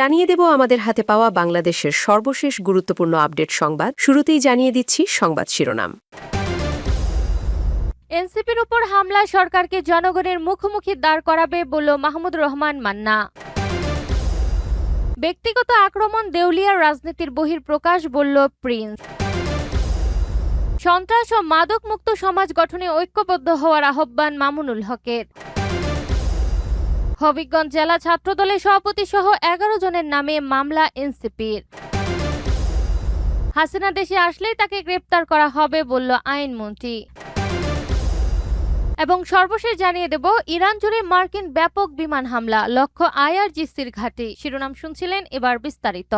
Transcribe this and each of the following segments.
জানিয়ে দেব আমাদের হাতে পাওয়া বাংলাদেশের সর্বশেষ গুরুত্বপূর্ণ আপডেট সংবাদ। শুরুতেই জানিয়ে দিচ্ছি সংবাদ শিরোনাম। এনসিপির উপর হামলা সরকারকে জনগণের মুখোমুখি দাঁড় করাবে বলল মাহমুদুর রহমান মান্না। ব্যক্তিগত আক্রমণ দেউলিয়ার রাজনীতির বহিঃপ্রকাশ বলল প্রিন্স। সন্ত্রাস ও মাদক মুক্ত সমাজ গঠনে ঐক্যবদ্ধ হওয়ার আহ্বান মামুনুল হকের। হবিগঞ্জ জেলা ছাত্রদলের সভাপতি সহ 11 জনের নামে মামলা এনসিপির। হাসিনা দেশে আসলেই তাকে গ্রেপ্তার করা হবে বলল আইনমন্ত্রী। এবং সর্বশেষ জানিয়ে দেব ইরান জুড়ে মার্কিন ব্যাপক বিমান হামলা, লক্ষ্য আইআরজিসির ঘাঁটি। শিরোনাম শুনছিলেন, এবার বিস্তারিত।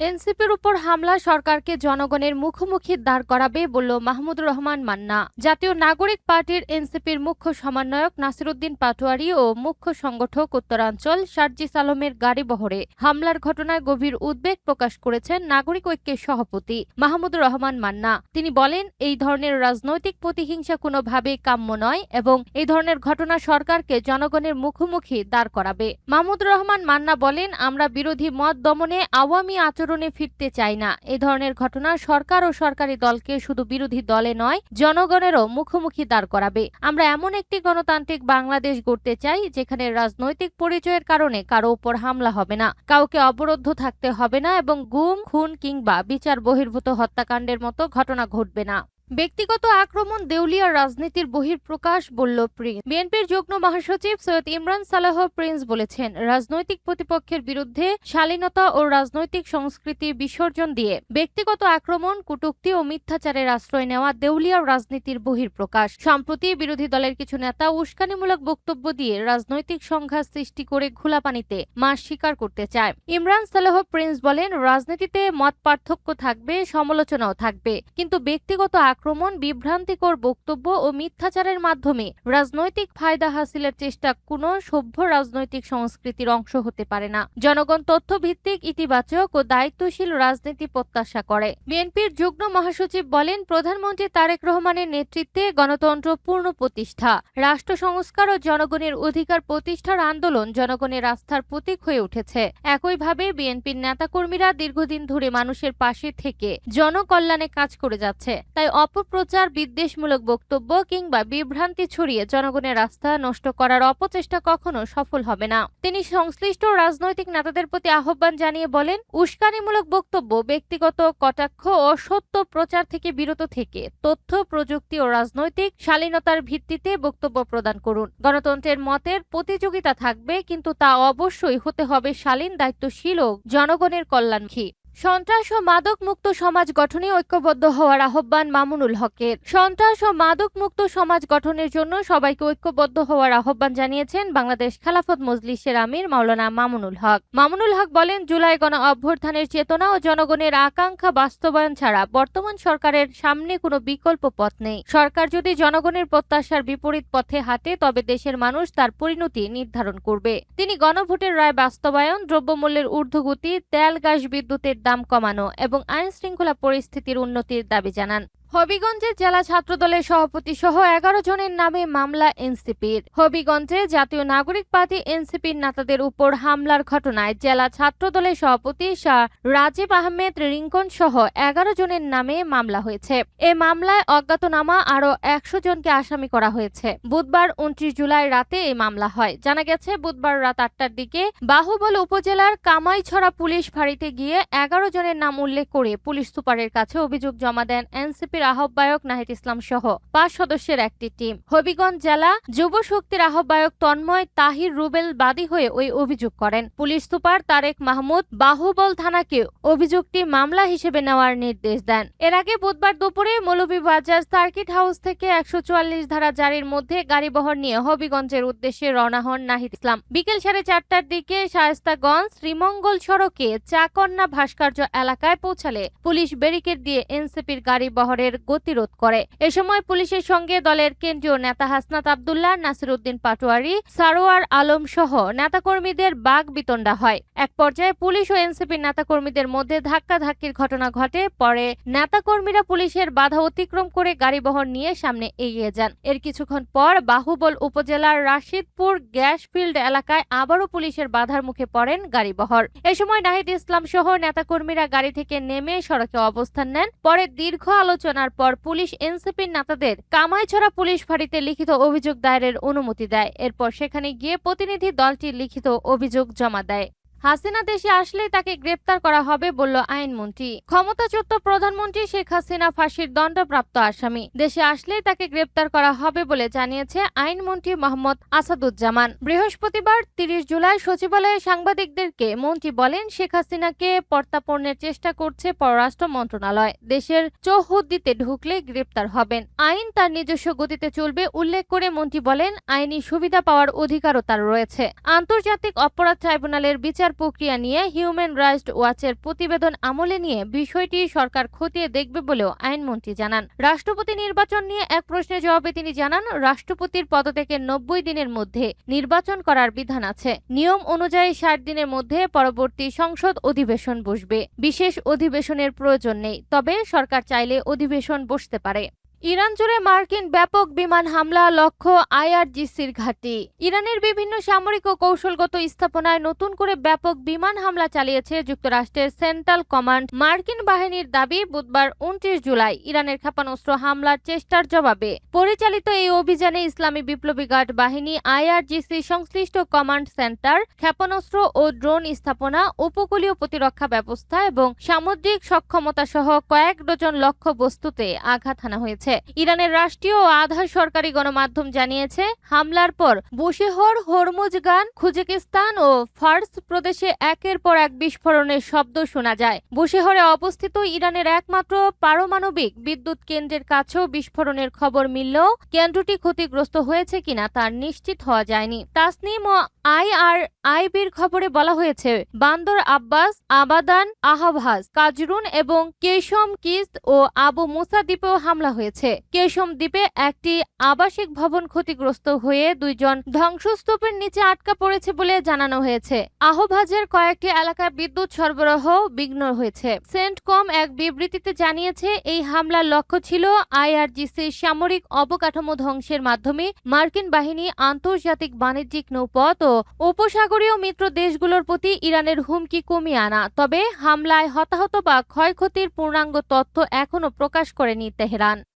এনসিপির উপর হামলা সরকারকে জনগণের মুখোমুখি দাঁড় করাবে বলল মাহমুদুর রহমান মান্না। জাতীয় নাগরিক পার্টির এনসিপির মুখ্য সমন্বয়ক নাসিরউদ্দিন পাটোয়ারি ও মুখ্য সংগঠক উত্তরাঞ্চল সার্জিস আলমের গাড়িবহরে হামলার ঘটনায় গভীর উদ্বেগ প্রকাশ করেছেন নাগরিক ঐক্যের সভাপতি মাহমুদুর রহমান মান্না। তিনি বলেন, এই ধরনের রাজনৈতিক প্রতিহিংসা কোনোভাবেই কাম্য নয় এবং এই ধরনের ঘটনা সরকারকে জনগণের মুখোমুখি দাঁড় করাবে। মাহমুদুর রহমান মান্না বলেন, আমরা বিরোধী মত দমনে আওয়ামী আচরণে ফিরতে চাই না। এই ধরনের ঘটনা সরকার ও সরকারি দলকে শুধু বিরোধী দলে নয়, জনগণেরও মুখোমুখি দাঁড় করাবে। আমরা এমন একটি গণতান্ত্রিক বাংলাদেশ গড়তে চাই যেখানে রাজনৈতিক পরিচয়ের কারণে কারো উপর হামলা হবে না, কাউকে অবরুদ্ধ থাকতে হবে না এবং গুম, খুন কিংবা বিচার বহির্ভূত হত্যাকাণ্ডের মতো ঘটনা ঘটবে না। ব্যক্তিগত আক্রমণ দেউলিয়ার রাজনীতির বহিঃপ্রকাশ বলল প্রিন্স। বিএনপির যুগ্ম মহাসচিব সৈয়দ ইমরান সালেহ প্রিন্স বলেছেন, রাজনৈতিক প্রতিপক্ষের বিরুদ্ধে শালীনতা ও রাজনৈতিক সংস্কৃতি বিসর্জন দিয়ে ব্যক্তিগত আক্রমণ, কটূক্তি ও মিথ্যাচারের আশ্রয় নেওয়া দেউলিয়ার রাজনীতির বহিঃপ্রকাশ। সম্প্রতি বিরোধী দলের কিছু নেতা উস্কানিমূলক বক্তব্য দিয়ে রাজনৈতিক সংঘাত সৃষ্টি করে ঘোলা পানিতে মাছ শিকার করতে চায়। ইমরান সালেহ প্রিন্স বলেন, রাজনীতিতে মত পার্থক্য থাকবে, সমালোচনাও থাকবে, কিন্তু ব্যক্তিগত আক্রমণ, বিভ্রান্তিকর বক্তব্য ও মিথ্যাচারের মাধ্যমে রাজনৈতিক ফায়দা হাসিলের চেষ্টা কোনো সভ্য রাজনৈতিক সংস্কৃতির অংশ হতে পারে না। জনগণ তথ্যভিত্তিক, ইতিবাচক ও দায়িত্বশীল রাজনীতি প্রত্যাশা করে। বিএনপির যুগ্ম মহাসচিব বলেন, প্রধানমন্ত্রী তারেক রহমানের নেতৃত্বে গণতন্ত্র পূর্ণ প্রতিষ্ঠা, রাষ্ট্র সংস্কার ও জনগণের অধিকার প্রতিষ্ঠার আন্দোলন জনগণের আস্থার প্রতীক হয়ে উঠেছে। একইভাবে বিএনপির নেতাকর্মীরা দীর্ঘদিন ধরে মানুষের পাশে থেকে জনকল্যাণে কাজ করে যাচ্ছে। তাই অপপ্রচার, বিদ্বেষমূলক বক্তব্য কিংবা বিভ্রান্তি ছড়িয়ে জনগণের আস্থা নষ্ট করার অপচেষ্টা কখনো সফল হবে না। তিনি সংশ্লিষ্ট রাজনৈতিক নেতাদের প্রতি আহ্বান জানিয়ে বলেন, উস্কানিমূলক বক্তব্য, ব্যক্তিগত কটাক্ষ ও সত্য প্রচার থেকে বিরত থেকে তথ্য, প্রযুক্তি ও রাজনৈতিক শালীনতার ভিত্তিতে বক্তব্য প্রদান করুন। গণতন্ত্রের মতের প্রতিযোগিতা থাকবে, কিন্তু তা অবশ্যই হতে হবে শালীন, দায়িত্বশীল ও জনগণের কল্যাণমুখী। সন্ত্রাস ও মাদক মুক্ত সমাজ গঠনে ঐক্যবদ্ধ হওয়ার আহ্বান মামুনুল হকের। সন্ত্রাস ও মাদক মুক্ত সমাজ গঠনের জন্য সবাইকে ঐক্যবদ্ধ হওয়ার আহ্বান জানিয়েছেন বাংলাদেশ খেলাফত মজলিসের আমির মাওলানা মামুনুল হক। মামুনুল হক বলেন, জুলাই গণ অভ্যুত্থানের চেতনা ও জনগণের আকাঙ্ক্ষা বাস্তবায়ন ছাড়া বর্তমান সরকারের সামনে কোনো বিকল্প পথ নেই। সরকার যদি জনগণের প্রত্যাশার বিপরীত পথে হাঁটে, তবে দেশের মানুষ তার পরিণতি নির্ধারণ করবে। তিনি গণভোটের রায় বাস্তবায়ন, দ্রব্যমূল্যের ঊর্ধ্বগতি, তেল, গ্যাস, বিদ্যুতের দাম কমানো এবং আইন শৃঙ্খলা পরিস্থিতির উন্নতির দাবি জানান। হবিগঞ্জে জেলা ছাত্রদলের সভাপতি সহ 11 জনের নামে মামলা এনসিপির। হবিগঞ্জে জাতীয় নাগরিক পার্টি এনসিপির নেতাদের উপর হামলার ঘটনায় জেলা ছাত্রদলের সভাপতি শাহ রাজীব আহমেদ রিঙ্কন সহ 11 জনের নামে মামলা হয়েছে। এ মামলায় অজ্ঞাতনামা আরও 100 জনকে আসামি করা হয়েছে। বুধবার 29 জুলাই রাতে এই মামলা হয়। জানা গেছে, বুধবার রাত 8টার দিকে বাহুবল উপজেলার কামাইছড়া পুলিশ ফাঁড়িতে গিয়ে 11 জনের নাম উল্লেখ করে পুলিশ সুপারের কাছে অভিযোগ জমা দেন এনসিপির আহ্বায়ক নাহিদ ইসলাম সহ 5 সদস্যের একটি টিম। হবিগঞ্জ জেলা যুব শক্তির আহ্বায়ক তন্ময় তাহির রুবেল বাদী হয়ে ওই অভিযোগ করেন। পুলিশ সুপার তারেক মাহমুদ বাহুবল থানাকে অভিযোগটি মামলা হিসেবে নেওয়ার নির্দেশ দেন। এর আগে বুধবার দুপুরে মৌলভীবাজার সার্কিট হাউস থেকে 144 ধারা জারির মধ্যে গাড়িবহর নিয়ে হবিগঞ্জের উদ্দেশ্যে রওনা হন নাহিদ ইসলাম। বিকেল 4:30টার দিকে শায়েস্তাগঞ্জ শ্রীমঙ্গল সড়কে চাকন্যা ভাস্কর্য এলাকায় পৌঁছালে পুলিশ ব্যারিকেড দিয়ে এনসিপির গাড়িবহরের বিক্ষোভের গতিরোধ করে। এ সময় পুলিশের সঙ্গে দলের কেন্দ্রীয় নেতা হাসনাত আব্দুল্লাহ, নাসিরউদ্দিন পাটোয়ারি, সারোয়ার আলম সহ নেতাকর্মীদের বাগবিতণ্ডা হয়। এক পর্যায়ে পুলিশ ও এনসিপির নেতাকর্মীদের মধ্যে ধাক্কাধাক্কির ঘটনা ঘটে। পরে নেতাকর্মীরা পুলিশের বাধা অতিক্রম করে গাড়িবহর নিয়ে সামনে এগিয়ে যান। এর কিছুক্ষণ পর বাহুবল উপজেলার রাশিদপুর গ্যাস ফিল্ড এলাকায় আবারও পুলিশের বাধার মুখে পড়েন গাড়িবহর। এ সময় নাহিদ ইসলাম সহ নেতাকর্মীরা গাড়ি থেকে নেমে সড়কে অবস্থান নেন। পরে দীর্ঘ আলোচনার পর পুলিশ এনসিপির নেতাদের কামাইছড়া পুলিশ ফাঁড়িতে লিখিত অভিযোগ দায়েরের অনুমতি দেয়। এরপর সেখানে গিয়ে প্রতিনিধি দলটি লিখিত অভিযোগ জমা দেয়। হাসিনা দেশে আসলেই তাকে গ্রেপ্তার করা হবে বলল আইনমন্ত্রী। ক্ষমতাচ্যুত প্রধানমন্ত্রী শেখ হাসিনা ফাঁসির দণ্ডপ্রাপ্ত আসামি। দেশে আসলেই তাকে গ্রেপ্তার করা হবে বলে জানিয়েছে আইনমন্ত্রী মোহাম্মদ আসাদুজ্জামান। বৃহস্পতিবার 30 জুলাই সচিবালয়ে সাংবাদিকদেরকে মন্ত্রী বলেন, শেখ হাসিনাকে প্রত্যাপনের চেষ্টা করছে পররাষ্ট্র মন্ত্রণালয়। দেশের চৌহদ্দিতে ঢুকলে গ্রেপ্তার হবেন। আইন তার নিজস্ব গতিতে চলবে উল্লেখ করে মন্ত্রী বলেন, আইনি সুবিধা পাওয়ার অধিকারও তার রয়েছে। আন্তর্জাতিক অপরাধ ট্রাইব্যুনালের বিচার প্রক্রিয়া নিয়ে হিউম্যান রাইটস ওয়াচের প্রতিবেদন আমলে নিয়ে বিষয়টি সরকার খতিয়ে দেখবে বলেও আইনমন্ত্রী জানান। রাষ্ট্রপতি নির্বাচন নিয়ে এক প্রশ্নের জবাবে তিনি জানান, রাষ্ট্রপতির পদত্যাগের 90 দিনের মধ্যে নির্বাচন করার বিধান আছে। নিয়ম অনুযায়ী 60 দিনের মধ্যে পরবর্তী সংসদ অধিবেশন বসবে। বিশেষ অধিবেশনের প্রয়োজন নেই, তবে সরকার চাইলে অধিবেশন বসতে পারে। ইরান জুড়ে মার্কিন ব্যাপক বিমান হামলা, লক্ষ্য আইআরজিসির ঘাঁটি। ইরানের বিভিন্ন সামরিক ও কৌশলগত স্থাপনায় নতুন করে ব্যাপক বিমান হামলা চালিয়েছে যুক্তরাষ্ট্রের সেন্ট্রাল কমান্ড। মার্কিন বাহিনীর দাবি, বুধবার 29 জুলাই ইরানের ক্ষেপণাস্ত্র হামলার চেষ্টার জবাবে পরিচালিত এই অভিযানে ইসলামী বিপ্লবী গার্ড বাহিনী, আইআরজিসি সংশ্লিষ্ট কমান্ড সেন্টার, ক্ষেপণাস্ত্র ও ড্রোন স্থাপনা, উপকূলীয় প্রতিরক্ষা ব্যবস্থা এবং সামুদ্রিক সক্ষমতা সহ কয়েক ডজন লক্ষ্যবস্তুতে আঘাত হানা হয়েছে। ইরানের রাষ্ট্রীয় ও আধা সরকারি গণমাধ্যম জানিয়েছে, হামলার পর বুশেহর, হরমুজগান, খুজেকিস্তান ও ফার্স প্রদেশে একের পর এক বিস্ফোরণের শব্দ শোনা যায়। বুশেহরে অবস্থিত ইরানের একমাত্র পারমাণবিক বিদ্যুৎ কেন্দ্রের কাছেও বিস্ফোরণের খবর মিললেও কেন্দ্রটি ক্ষতিগ্রস্ত হয়েছে কিনা তার নিশ্চিত হওয়া যায়নি। তাসনিম ও আইআরআইবির খবরে বলা হয়েছে, বান্দর আব্বাস, আবাদান, আহভাজ, কাজরুন এবং কেশম কিস্ত ও আবু মুসা দ্বীপেও হামলা হয়েছে। কেশম দ্বীপে একটি আবাসিক ভবন ক্ষতিগ্রস্ত হয়ে 2 জন ধ্বংসস্তূপের নিচে আটকা পড়েছে বলে জানানো হয়েছে। আহভাজের কয়েকটি এলাকায় বিদ্যুৎ সরবরাহ বিঘ্ন হয়েছে। সেন্টকম এক বিবৃতিতে জানিয়েছে, এই হামলার লক্ষ্য ছিল আইআরজিসির সামরিক অবকাঠামো ধ্বংসের মাধ্যমে মার্কিন বাহিনী, আন্তর্জাতিক বাণিজ্যিক নৌপথ ও উপসাগরীয় মিত্র দেশগুলোর প্রতি ইরানের হুমকি কমিয়ে আনা। তবে হামলায় হতাহত বা ক্ষয়ক্ষতির পূর্ণাঙ্গ তথ্য এখনো প্রকাশ করেনি তেহরান।